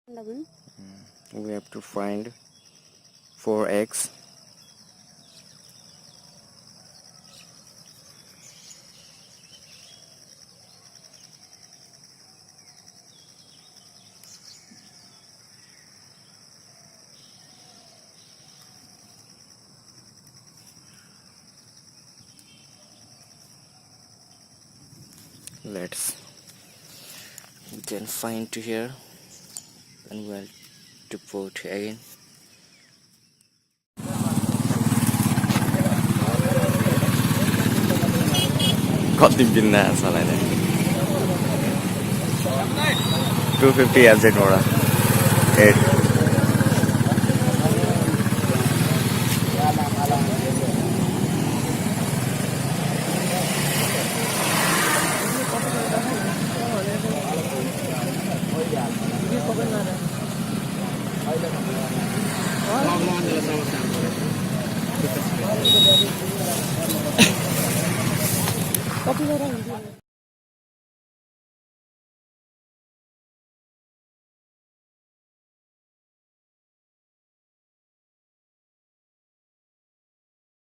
We have to find 4 eggs. We can find to here and we'll to put again. Got the binna sala ne 250 FZ Nora 8. Copy